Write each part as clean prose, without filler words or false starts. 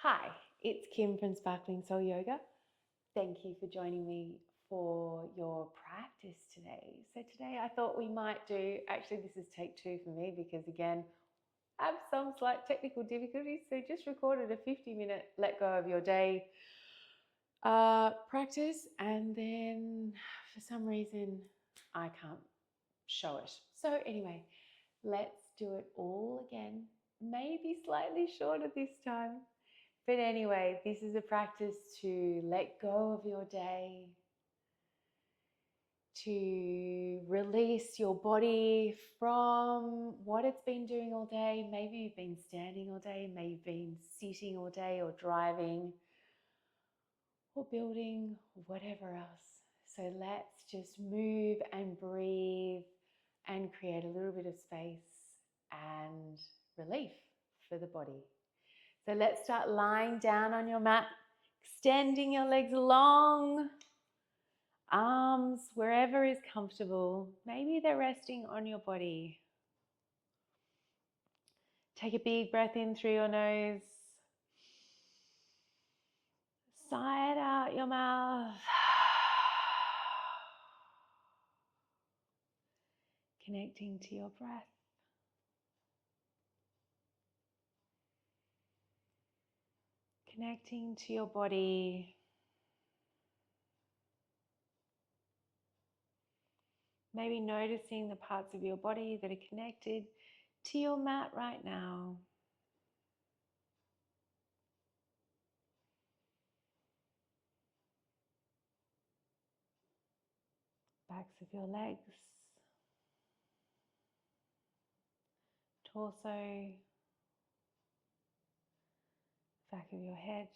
Hi, it's Kim from Sparkling Soul Yoga. Thank you for joining me for your practice today. So today I thought we might do, actually this is take 2 for me because again, I have some slight technical difficulties. So just recorded a 50-minute let go of your day practice, and then for some reason I can't show it. So anyway, let's do it all again, maybe slightly shorter this time. But anyway, this is a practice to let go of your day, to release your body from what it's been doing all day. Maybe you've been standing all day, maybe you've been sitting all day or driving or building, whatever else. So let's just move and breathe and create a little bit of space and relief for the body. So let's start lying down on your mat, extending your legs long, arms wherever is comfortable. Maybe they're resting on your body. Take a big breath in through your nose. Sigh it out your mouth. Connecting to your breath. Connecting to your body. Maybe noticing the parts of your body that are connected to your mat right now. Backs of your legs, torso, back of your head.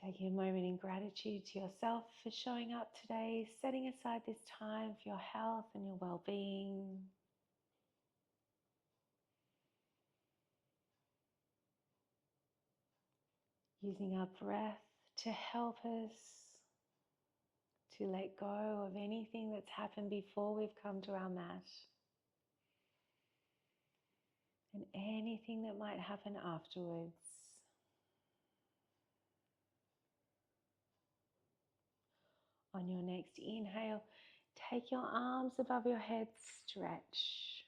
Taking a moment in gratitude to yourself for showing up today, setting aside this time for your health and your well-being. Using our breath to help us to let go of anything that's happened before we've come to our mat and anything that might happen afterwards. On your next inhale, take your arms above your head, stretch.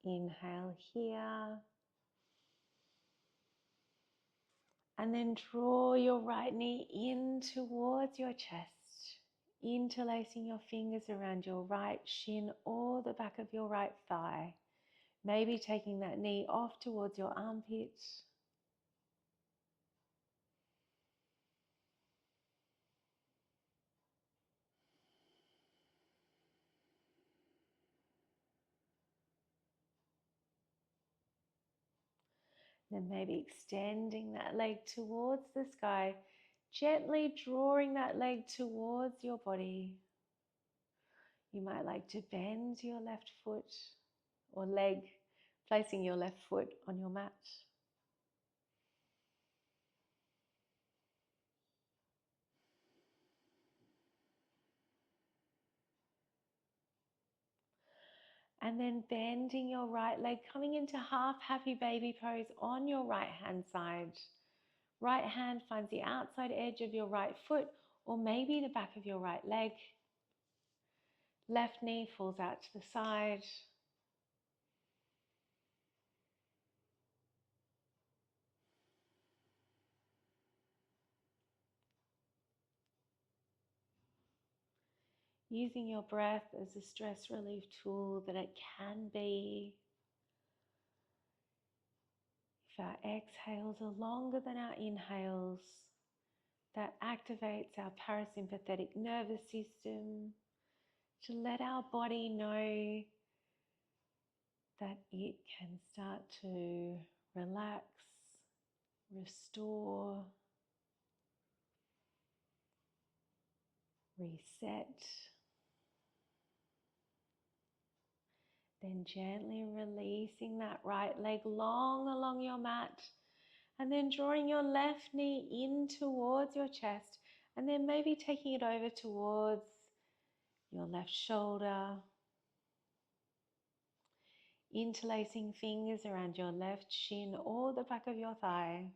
Inhale here. And then draw your right knee in towards your chest, interlacing your fingers around your right shin or the back of your right thigh. Maybe taking that knee off towards your armpit. Then maybe extending that leg towards the sky, gently drawing that leg towards your body. You might like to bend your left foot or leg, placing your left foot on your mat. And then bending your right leg, coming into half happy baby pose on your right hand side. Right hand finds the outside edge of your right foot or maybe the back of your right leg. Left knee falls out to the side. Using your breath as a stress relief tool that it can be. If our exhales are longer than our inhales, that activates our parasympathetic nervous system to let our body know that it can start to relax, restore, reset. Then gently releasing that right leg long along your mat, and then drawing your left knee in towards your chest, and then maybe taking it over towards your left shoulder, interlacing fingers around your left shin or the back of your thigh.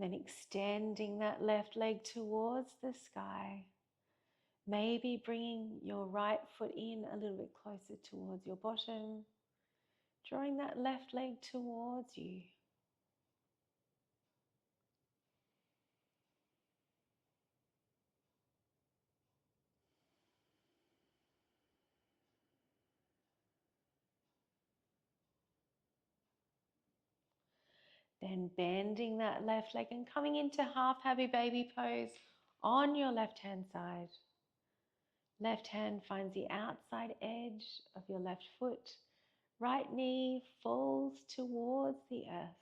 Then extending that left leg towards the sky. Maybe bringing your right foot in a little bit closer towards your bottom. Drawing that left leg towards you. Then bending that left leg and coming into half happy baby pose on your left hand side. Left hand finds the outside edge of your left foot. Right knee falls towards the earth.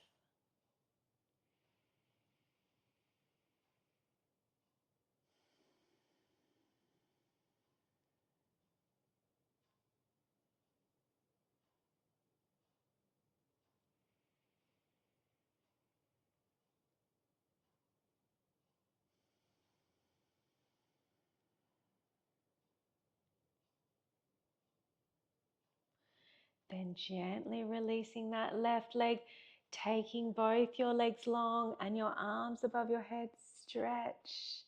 Then gently releasing that left leg, taking both your legs long and your arms above your head, stretch.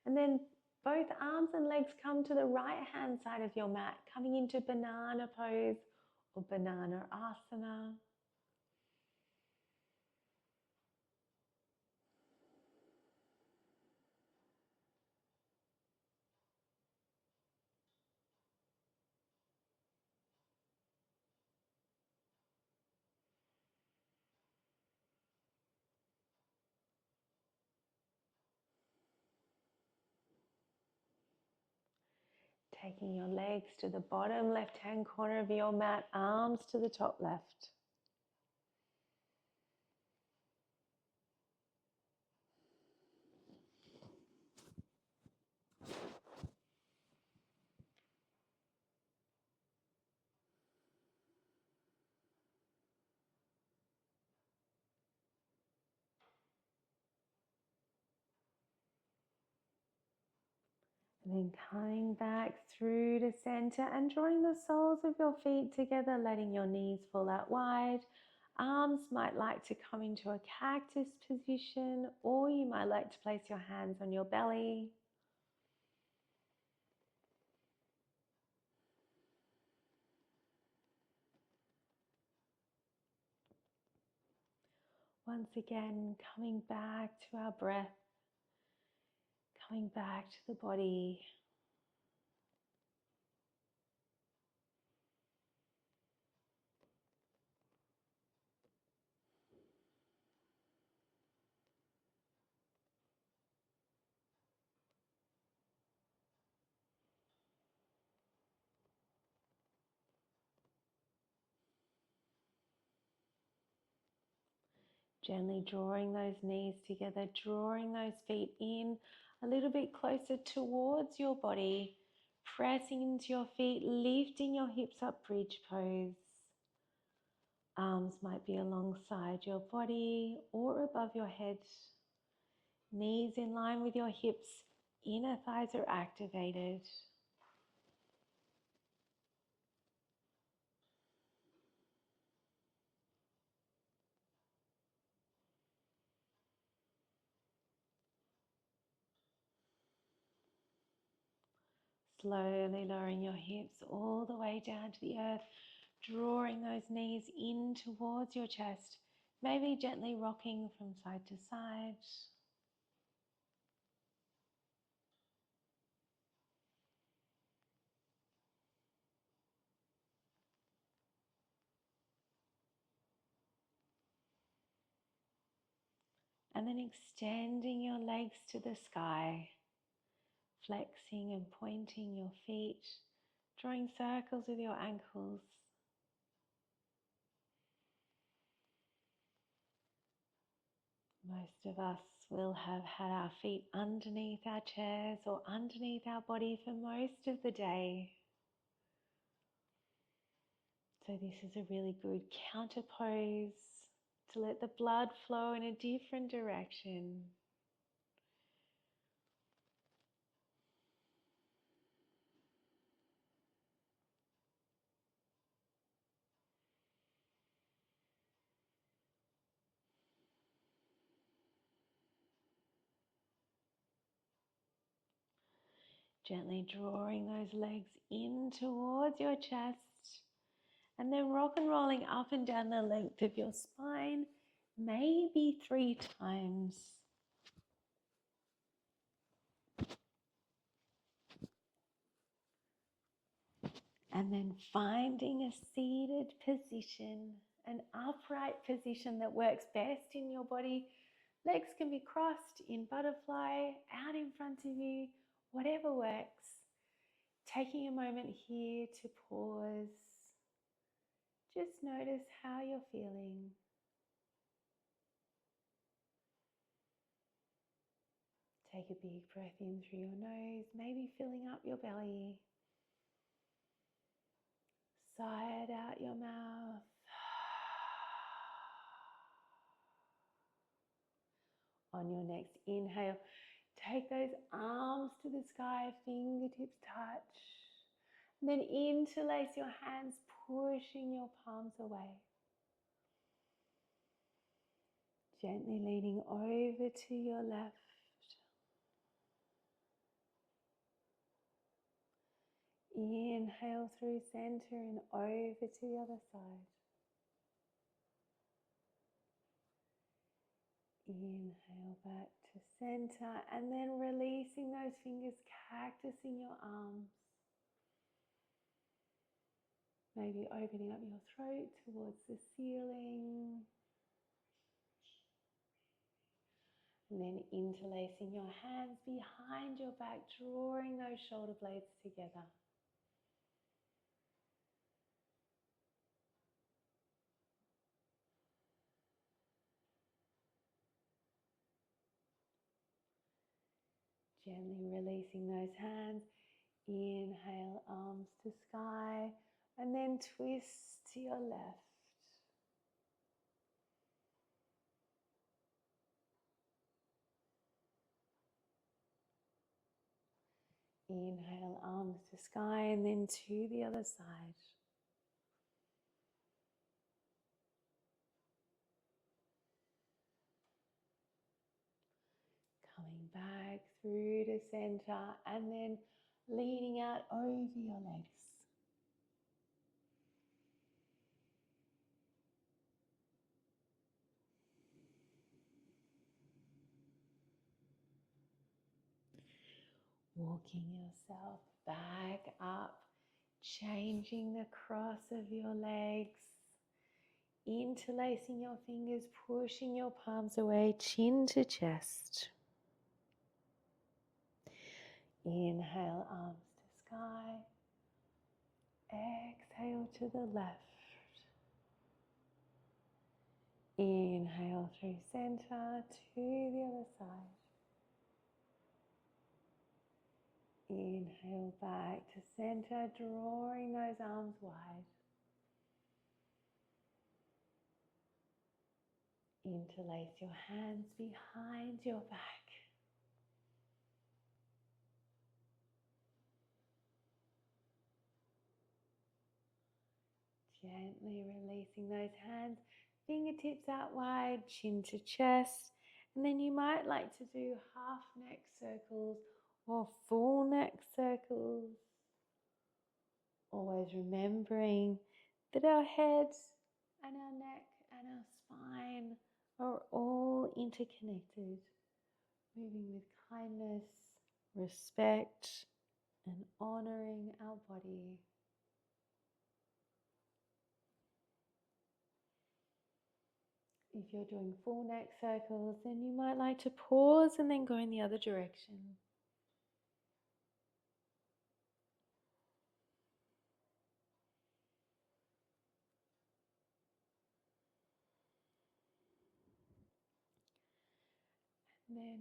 And then both arms and legs come to the right hand side of your mat, coming into banana pose or banana asana. Taking your legs to the bottom left-hand corner of your mat, arms to the top left. And then coming back through to center and drawing the soles of your feet together, letting your knees fall out wide. Arms might like to come into a cactus position, or you might like to place your hands on your belly. Once again, coming back to our breath, coming back to the body. Gently drawing those knees together, drawing those feet in a little bit closer towards your body, pressing into your feet, lifting your hips up, bridge pose. Arms might be alongside your body or above your head. Knees in line with your hips, inner thighs are activated. Slowly lowering your hips all the way down to the earth, drawing those knees in towards your chest, maybe gently rocking from side to side. And then extending your legs to the sky, flexing and pointing your feet, drawing circles with your ankles. Most of us will have had our feet underneath our chairs or underneath our body for most of the day. So this is a really good counter pose to let the blood flow in a different direction. Gently drawing those legs in towards your chest and then rock and rolling up and down the length of your spine, maybe 3 times. And then finding a seated position, an upright position that works best in your body. Legs can be crossed in butterfly, out in front of you, whatever works. Taking a moment here to pause. Just notice how you're feeling. Take a big breath in through your nose, maybe filling up your belly. Sigh it out your mouth. On your next inhale, take those arms to the sky, fingertips touch. And then interlace your hands, pushing your palms away. Gently leaning over to your left. Inhale through center and over to the other side. Inhale back to center and then releasing those fingers, cactusing your arms. Maybe opening up your throat towards the ceiling. And then interlacing your hands behind your back, drawing those shoulder blades together. Gently releasing those hands. Inhale, arms to sky, and then twist to your left. Inhale, arms to sky, and then to the other side. Coming back through to center, and then leaning out over your legs. Walking yourself back up, changing the cross of your legs, interlacing your fingers, pushing your palms away, chin to chest. Inhale, arms to sky. Exhale to the left. Inhale through center to the other side. Inhale back to center, drawing those arms wide. Interlace your hands behind your back. Gently releasing those hands, fingertips out wide, chin to chest. And then you might like to do half neck circles or full neck circles. Always remembering that our head and our neck and our spine are all interconnected, moving with kindness, respect, and honoring our body. If you're doing full neck circles, then you might like to pause and then go in the other direction. And then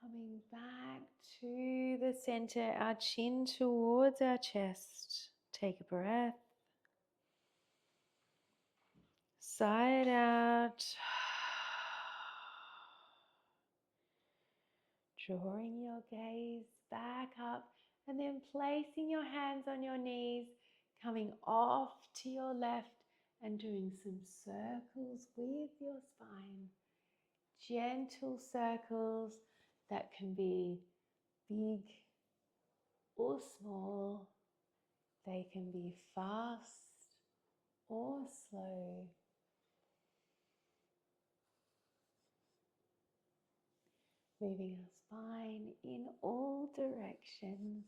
coming back to the center, our chin towards our chest. Take a breath. Sigh it out. Drawing your gaze back up and then placing your hands on your knees, coming off to your left and doing some circles with your spine. Gentle circles that can be big or small. They can be fast or slow. Moving our spine in all directions.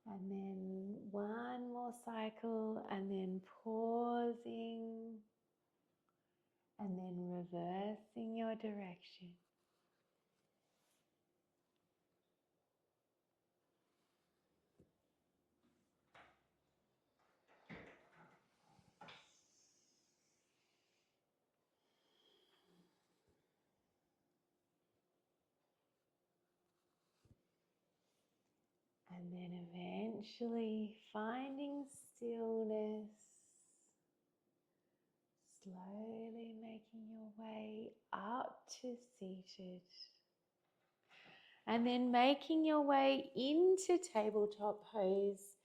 And then one more cycle, and then pausing, and then reversing your direction. And then eventually finding stillness, slowly making your way up to seated. And then making your way into tabletop pose.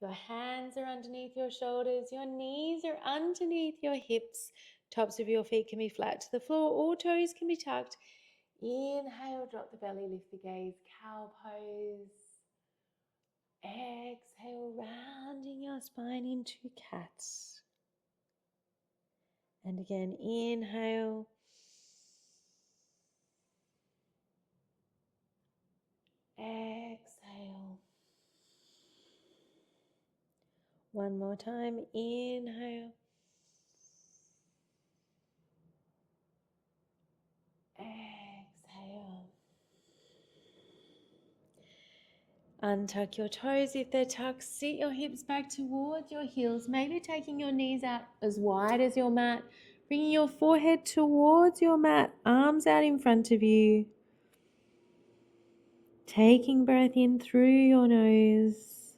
Your hands are underneath your shoulders, your knees are underneath your hips, tops of your feet can be flat to the floor, all toes can be tucked. Inhale, drop the belly, lift the gaze, cow pose. Exhale, rounding your spine into cat. And again, inhale. Exhale. One more time, inhale. Exhale. Untuck your toes if they're tucked. Sit your hips back towards your heels. Maybe taking your knees out as wide as your mat. Bringing your forehead towards your mat. Arms out in front of you. Taking breath in through your nose.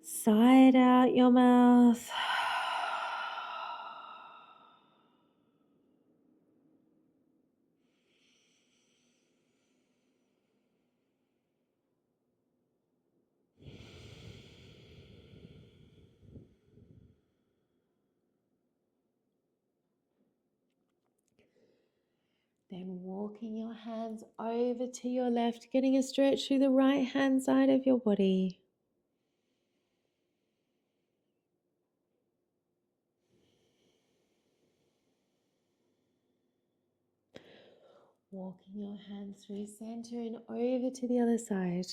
Sigh it out your mouth. Then walking your hands over to your left, getting a stretch through the right hand side of your body. Walking your hands through center and over to the other side.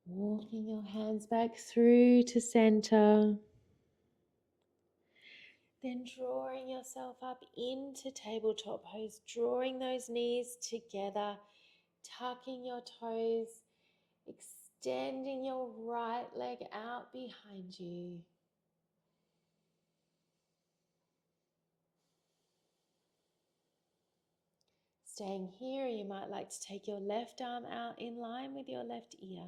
Walking your hands back through to center. Then drawing yourself up into tabletop pose, drawing those knees together, tucking your toes, extending your right leg out behind you. Staying here, you might like to take your left arm out in line with your left ear.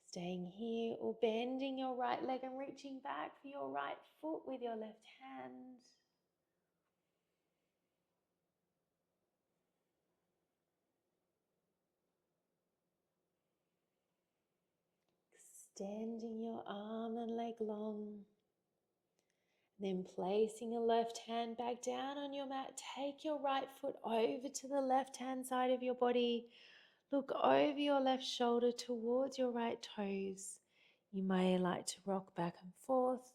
Staying here or bending your right leg and reaching back for your right foot with your left hand. extending your arm and leg long. Then placing your left hand back down on your mat, take your right foot over to the left hand side of your body. Look over your left shoulder towards your right toes. You may like to rock back and forth.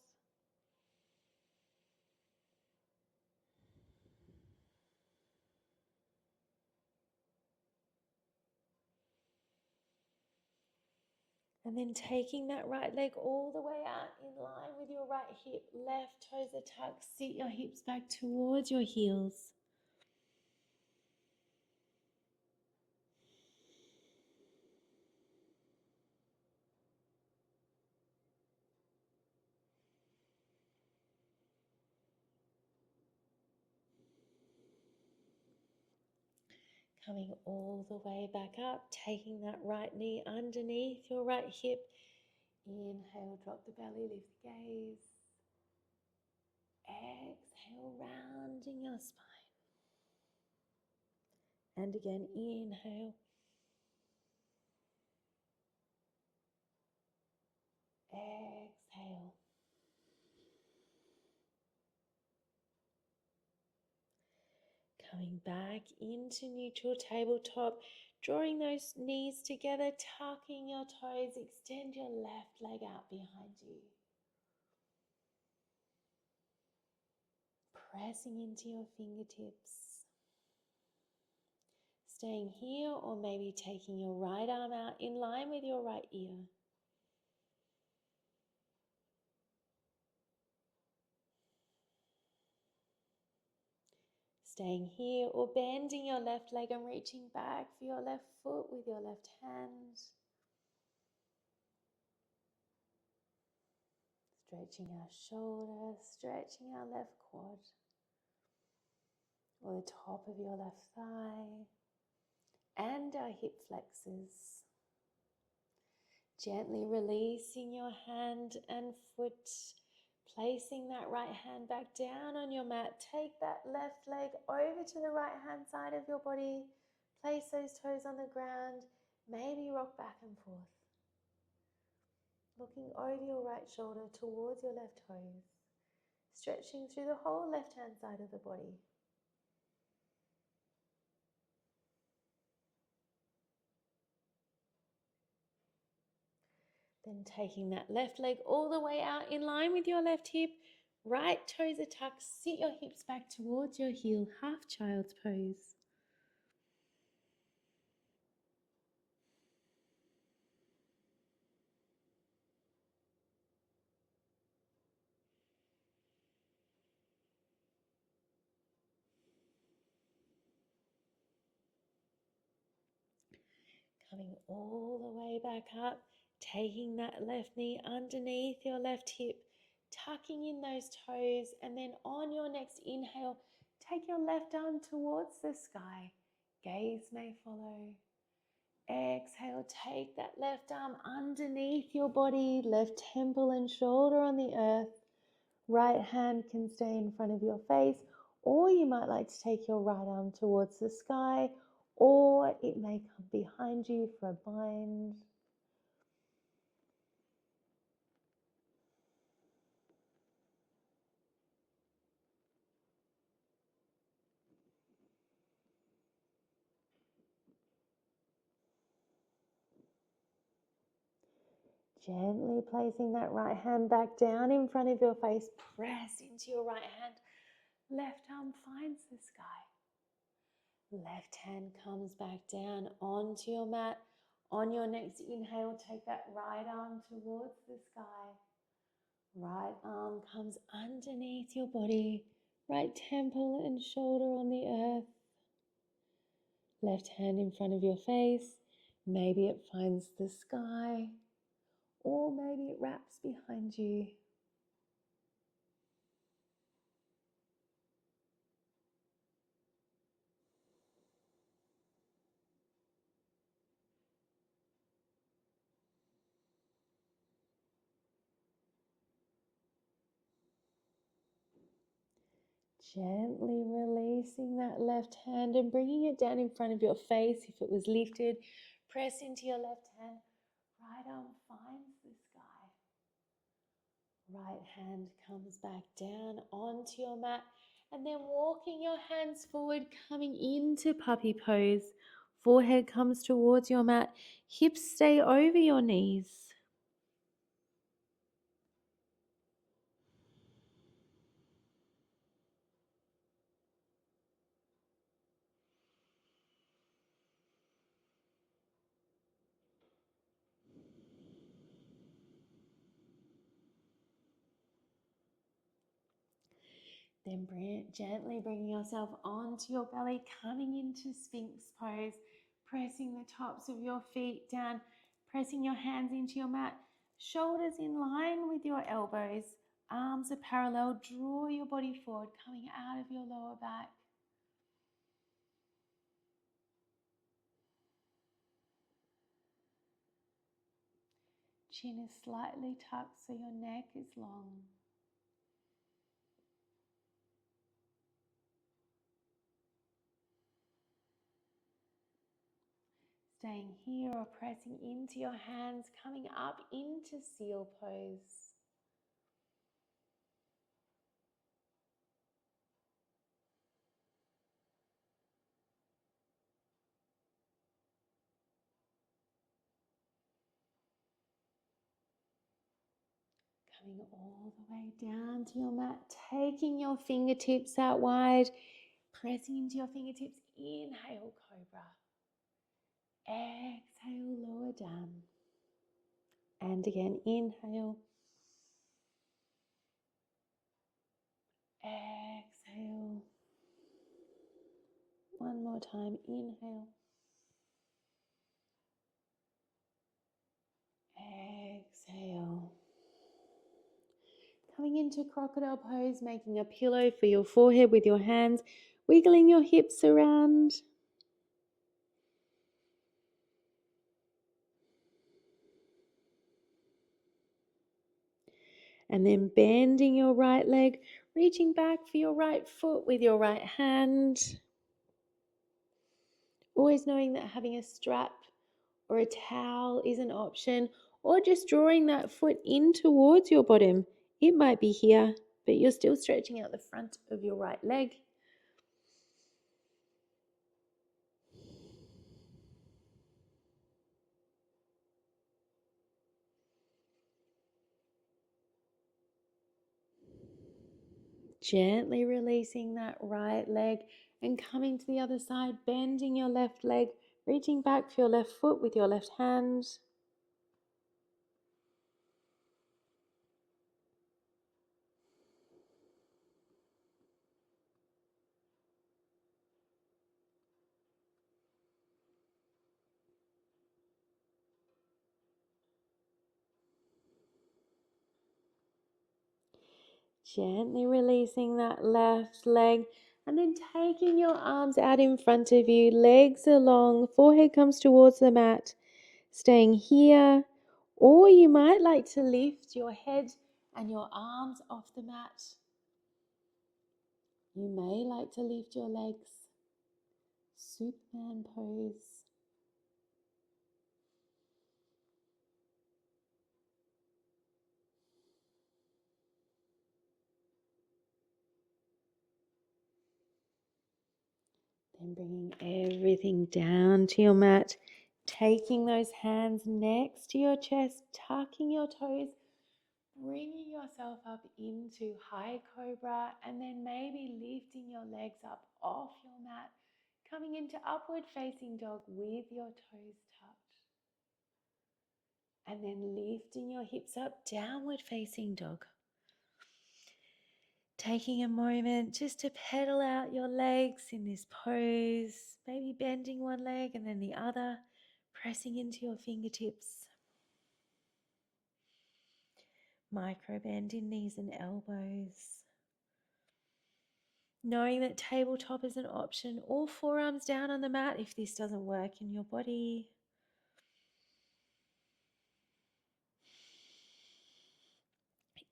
And then taking that right leg all the way out in line with your right hip, left toes are tucked, sit your hips back towards your heels. Coming all the way back up, taking that right knee underneath your right hip. Inhale, drop the belly, lift the gaze. Exhale, rounding your spine. And again, inhale. Exhale. Coming back into neutral tabletop, drawing those knees together, tucking your toes, extend your left leg out behind you. Pressing into your fingertips. Staying here or maybe taking your right arm out in line with your right ear. Staying here or bending your left leg and reaching back for your left foot with your left hand. Stretching our shoulder, stretching our left quad or the top of your left thigh and our hip flexors. Gently releasing your hand and foot, placing that right hand back down on your mat. Take that left leg over to the right hand side of your body. Place those toes on the ground. Maybe rock back and forth. Looking over your right shoulder towards your left toes. Stretching through the whole left hand side of the body. Then taking that left leg all the way out in line with your left hip. Right toes are tucked. Sit your hips back towards your heel. Half child's pose. Coming all the way back up, taking that left knee underneath your left hip, tucking in those toes, and then on your next inhale, take your left arm towards the sky. Gaze may follow. Exhale, take that left arm underneath your body, left temple and shoulder on the earth. Right hand can stay in front of your face, or you might like to take your right arm towards the sky, or it may come behind you for a bind. Gently placing that right hand back down in front of your face, press into your right hand. Left arm finds the sky. Left hand comes back down onto your mat. On your next inhale, take that right arm towards the sky. Right arm comes underneath your body. Right temple and shoulder on the earth. Left hand in front of your face. Maybe it finds the sky, or maybe it wraps behind you. Gently releasing that left hand and bringing it down in front of your face. If it was lifted, press into your left hand. Right arm finds the sky. Right hand comes back down onto your mat, and then walking your hands forward, coming into puppy pose. Forehead comes towards your mat, hips stay over your knees. Then gently bringing yourself onto your belly, coming into Sphinx pose, pressing the tops of your feet down, pressing your hands into your mat, shoulders in line with your elbows, arms are parallel. Draw your body forward, coming out of your lower back. Chin is slightly tucked so your neck is long. Staying here or pressing into your hands, coming up into seal pose. Coming all the way down to your mat, taking your fingertips out wide, pressing into your fingertips. Inhale, cobra. Exhale, lower down. And again, inhale. Exhale. One more time, inhale. Exhale. Coming into crocodile pose, making a pillow for your forehead with your hands, wiggling your hips around. And then bending your right leg, reaching back for your right foot with your right hand. Always knowing that having a strap or a towel is an option, or just drawing that foot in towards your bottom. It might be here, but you're still stretching out the front of your right leg. Gently releasing that right leg and coming to the other side, bending your left leg, reaching back for your left foot with your left hand. Gently releasing that left leg and then taking your arms out in front of you, legs are long, forehead comes towards the mat, staying here. Or you might like to lift your head and your arms off the mat. You may like to lift your legs, Superman pose. Then bringing everything down to your mat, taking those hands next to your chest, tucking your toes, bringing yourself up into high cobra, and then maybe lifting your legs up off your mat, coming into upward facing dog with your toes tucked. And then lifting your hips up, downward facing dog. Taking a moment just to pedal out your legs in this pose, maybe bending one leg and then the other, pressing into your fingertips. Micro bend in knees and elbows. Knowing that tabletop is an option, or forearms down on the mat if this doesn't work in your body.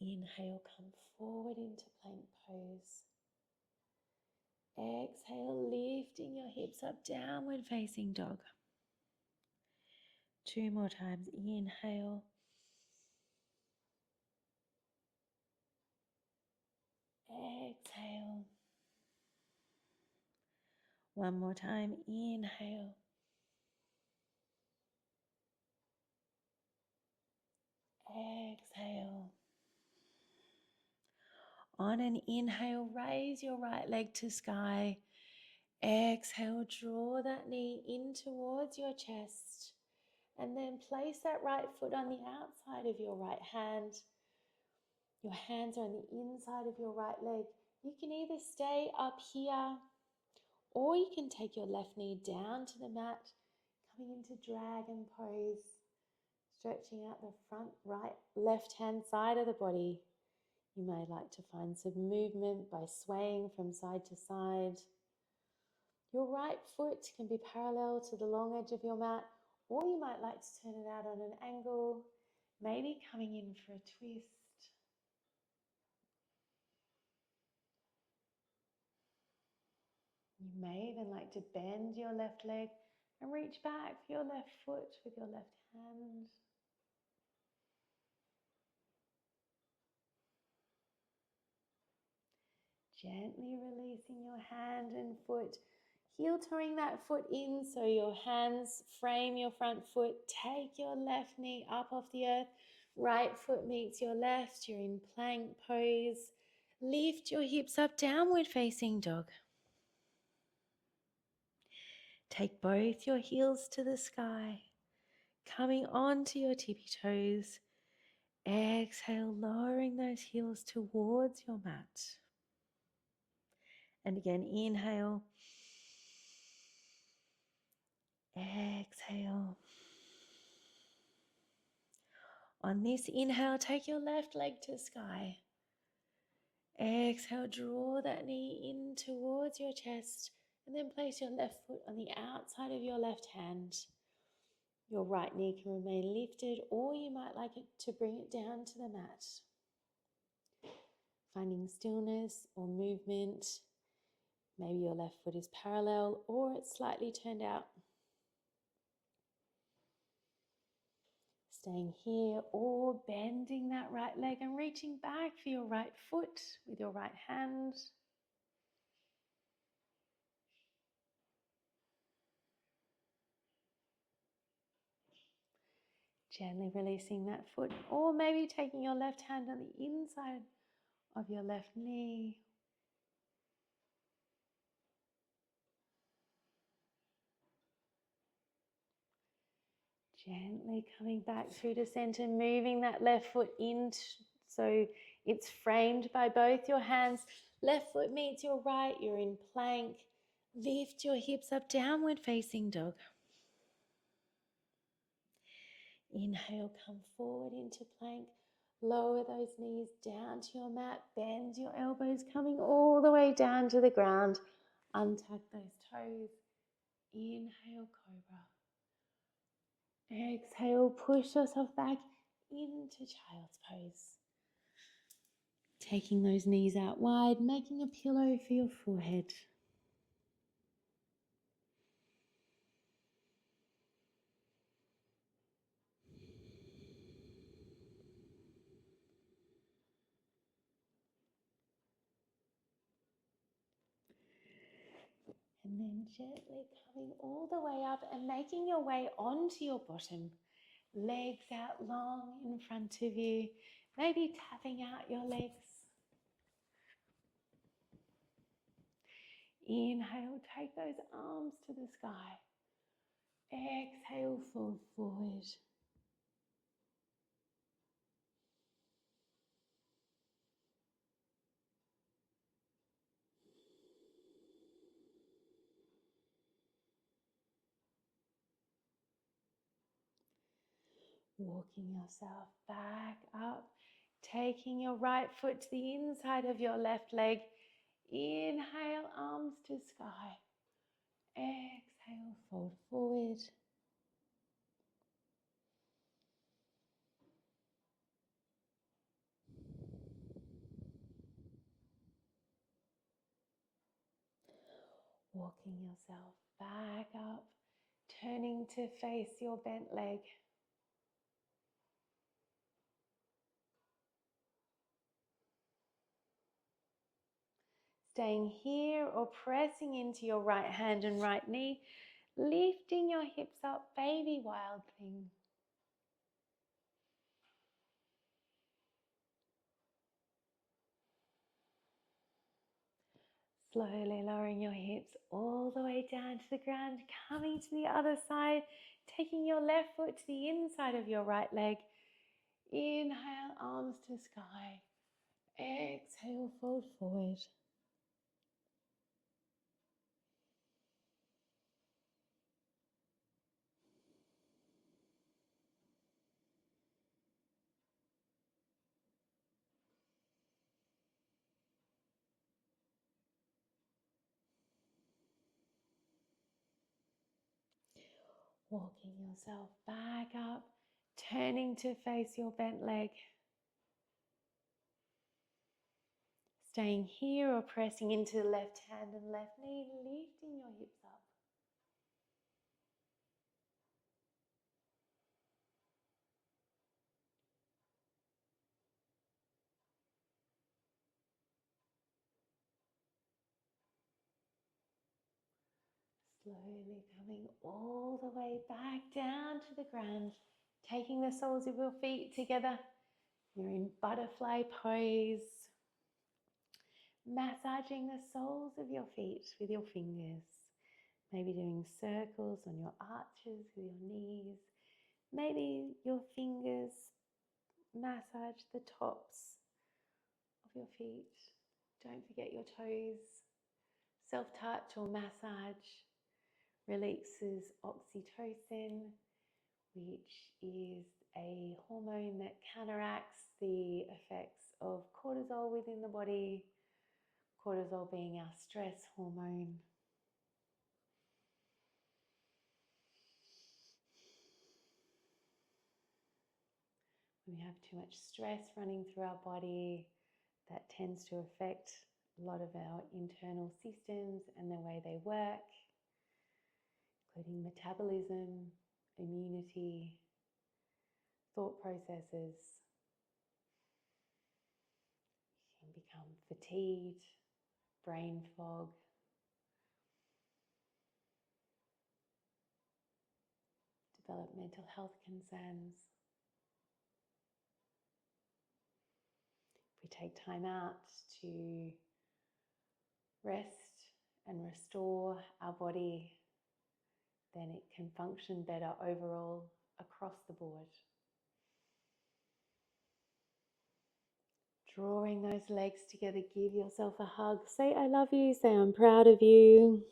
Inhale, come forward into plank pose. Exhale, lifting your hips up, downward facing dog. 2 more times. Inhale. One more time, inhale. Exhale. On an inhale, raise your right leg to sky. Exhale, draw that knee in towards your chest. And then place that right foot on the outside of your right hand. Your hands are on the inside of your right leg. You can either stay up here, or you can take your left knee down to the mat, coming into dragon pose, stretching out the front, right, left hand side of the body. You may like to find some movement by swaying from side to side. Your right foot can be parallel to the long edge of your mat, or you might like to turn it out on an angle, maybe coming in for a twist. You may even like to bend your left leg and reach back for your left foot with your left hand. Gently releasing your hand and foot, heel toeing that foot in so your hands frame your front foot. Take your left knee up off the earth, right foot meets your left. You're in plank pose. Lift your hips up, downward facing dog. Take both your heels to the sky, coming onto your tippy toes. Exhale, lowering those heels towards your mat. And again, inhale. Exhale. On this inhale, take your left leg to sky. Exhale, draw that knee in towards your chest, and then place your left foot on the outside of your left hand. Your right knee can remain lifted, or you might like it to bring it down to the mat. Finding stillness or movement. Maybe your left foot is parallel or it's slightly turned out. Staying here or bending that right leg and reaching back for your right foot with your right hand. Gently releasing that foot, or maybe taking your left hand on the inside of your left knee. Gently coming back through to center, moving that left foot in so it's framed by both your hands. Left foot meets your right, you're in plank. Lift your hips up, downward facing dog. Inhale, come forward into plank. Lower those knees down to your mat. Bend your elbows, coming all the way down to the ground. Untuck those toes. Inhale, cobra. Exhale, push yourself back into child's pose. Taking those knees out wide, making a pillow for your forehead. And then gently coming all the way up and making your way onto your bottom. Legs out long in front of you. Maybe tapping out your legs. Inhale, take those arms to the sky. Exhale, fall forward. Walking yourself back up, taking your right foot to the inside of your left leg. Inhale, arms to sky. Exhale, fold forward. Walking yourself back up, turning to face your bent leg. Staying here or pressing into your right hand and right knee, lifting your hips up, baby wild thing. Slowly lowering your hips all the way down to the ground, coming to the other side, taking your left foot to the inside of your right leg. Inhale, arms to sky. Exhale, fold forward. Walking yourself back up, turning to face your bent leg. Staying here or pressing into the left hand and left knee, lifting your hips up. Slowly coming all the way back down to the ground, taking the soles of your feet together. You're in butterfly pose. Massaging the soles of your feet with your fingers. Maybe doing circles on your arches with your knees. Maybe your fingers massage the tops of your feet. Don't forget your toes. Self-touch or massage releases oxytocin, which is a hormone that counteracts the effects of cortisol within the body. Cortisol being our stress hormone. When we have too much stress running through our body, that tends to affect a lot of our internal systems and the way they work, including metabolism, immunity, thought processes. You can become fatigued, brain fog, develop mental health concerns. If we take time out to rest and restore our body, then it can function better overall across the board. Drawing those legs together, give yourself a hug. Say I love you, say I'm proud of you.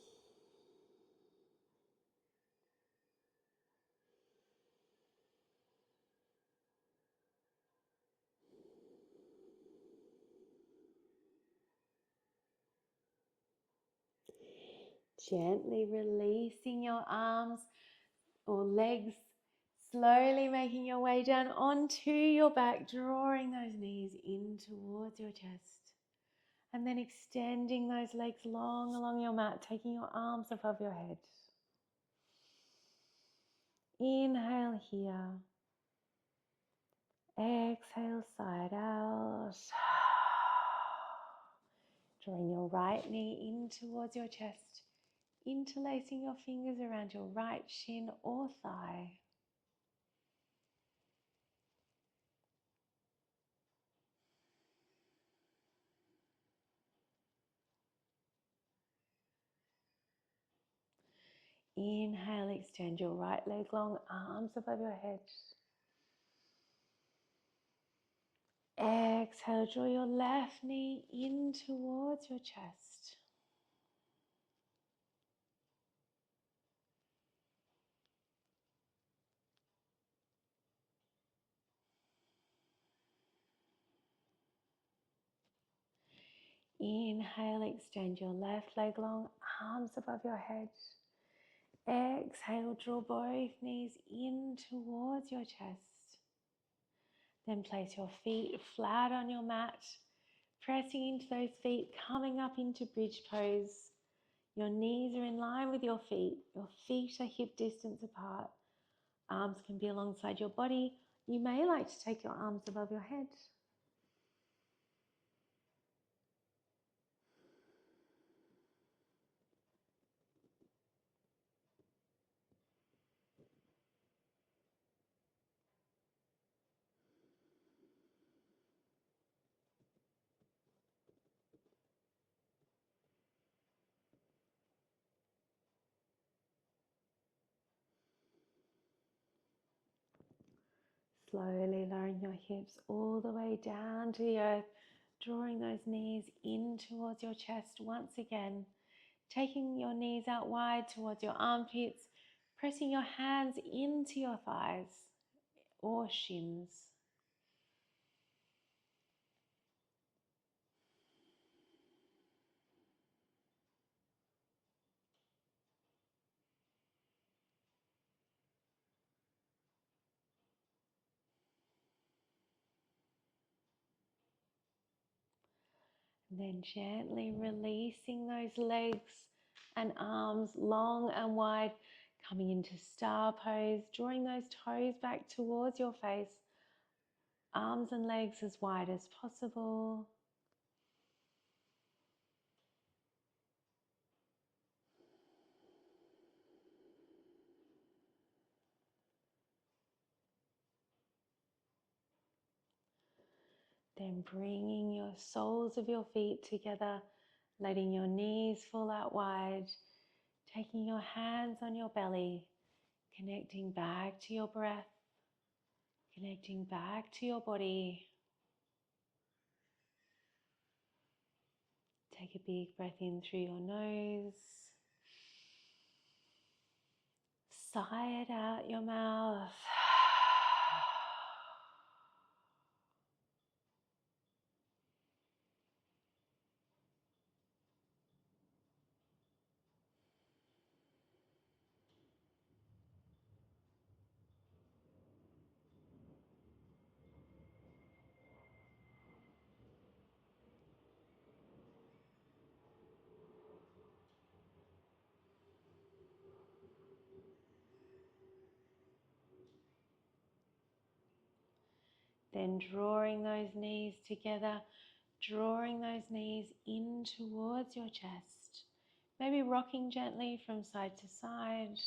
Gently releasing your arms or legs, slowly making your way down onto your back, drawing those knees in towards your chest. And then extending those legs long along your mat, taking your arms above your head. Inhale here. Exhale, side out. Drawing your right knee in towards your chest, interlacing your fingers around your right shin or thigh. Inhale, extend your right leg long, arms above your head. Exhale, draw your left knee in towards your chest. Inhale, extend your left leg long, arms above your head. Exhale, draw both knees in towards your chest. Then place your feet flat on your mat, pressing into those feet, coming up into bridge pose. Your knees are in line with your feet. Your feet are hip distance apart. Arms can be alongside your body. You may like to take your arms above your head. Slowly lowering your hips all the way down to the earth, drawing those knees in towards your chest once again, taking your knees out wide towards your armpits, pressing your hands into your thighs or shins. Then gently releasing those legs and arms long and wide, coming into star pose, drawing those toes back towards your face, arms and legs as wide as possible. Then bringing your soles of your feet together, letting your knees fall out wide, taking your hands on your belly, connecting back to your breath, connecting back to your body. Take a big breath in through your nose. Sigh it out your mouth. Then drawing those knees together, drawing those knees in towards your chest. Maybe rocking gently from side to side.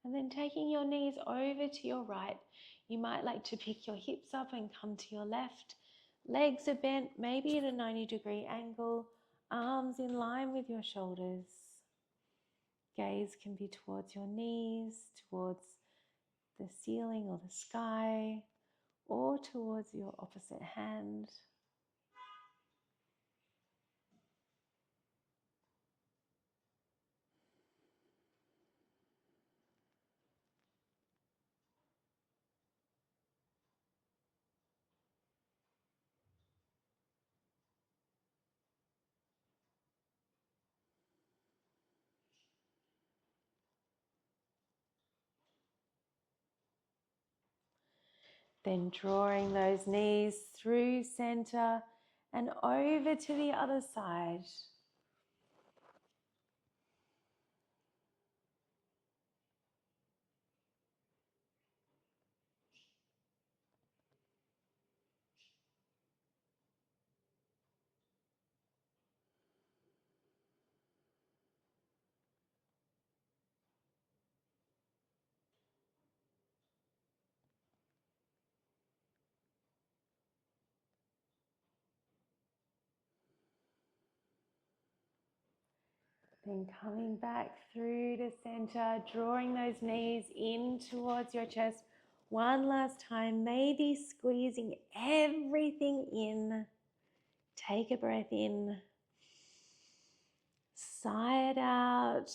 And then taking your knees over to your right. You might like to pick your hips up and come to your left. Legs are bent, maybe at a 90-degree angle. Arms in line with your shoulders. Gaze can be towards your knees, towards the ceiling or the sky, or towards your opposite hand. Then drawing those knees through center and over to the other side. Then coming back through to center, drawing those knees in towards your chest. One last time, maybe squeezing everything in. Take a breath in. Sigh it out.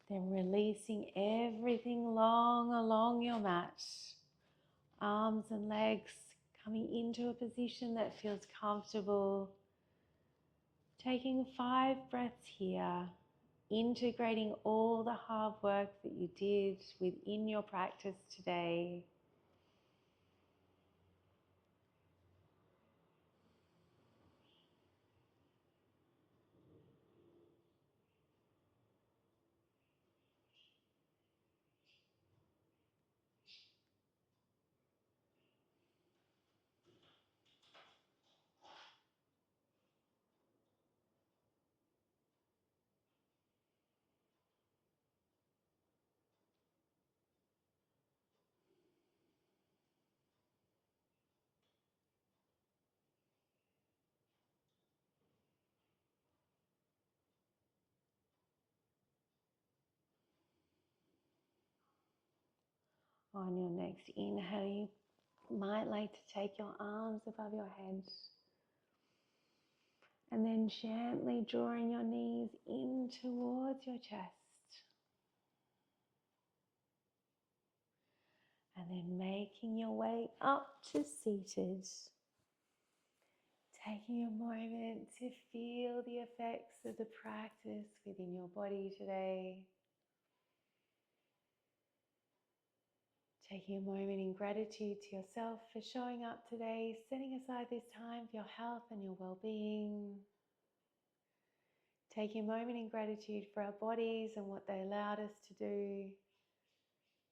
Then releasing everything long along your mat. Arms and legs coming into a position that feels comfortable. Taking 5 breaths here, integrating all the hard work that you did within your practice today. On your next inhale, you might like to take your arms above your head and then gently drawing your knees in towards your chest. And then making your way up to seated. Taking a moment to feel the effects of the practice within your body today. Taking a moment in gratitude to yourself for showing up today, setting aside this time for your health and your well-being. Taking a moment in gratitude for our bodies and what they allowed us to do,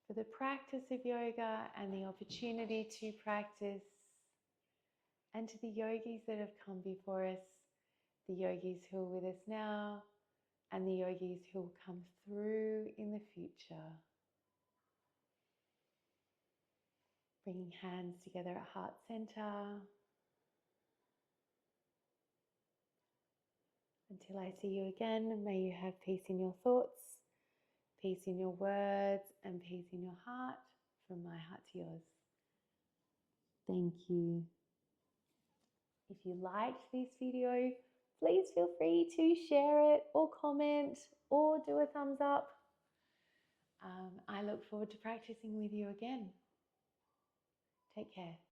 for the practice of yoga and the opportunity to practice, and to the yogis that have come before us, the yogis who are with us now, and the yogis who will come through in the future. Bringing hands together at heart center. Until I see you again, may you have peace in your thoughts, peace in your words, and peace in your heart, from my heart to yours. Thank you. If you liked this video, please feel free to share it or comment or do a thumbs up. I look forward to practicing with you again. Take care.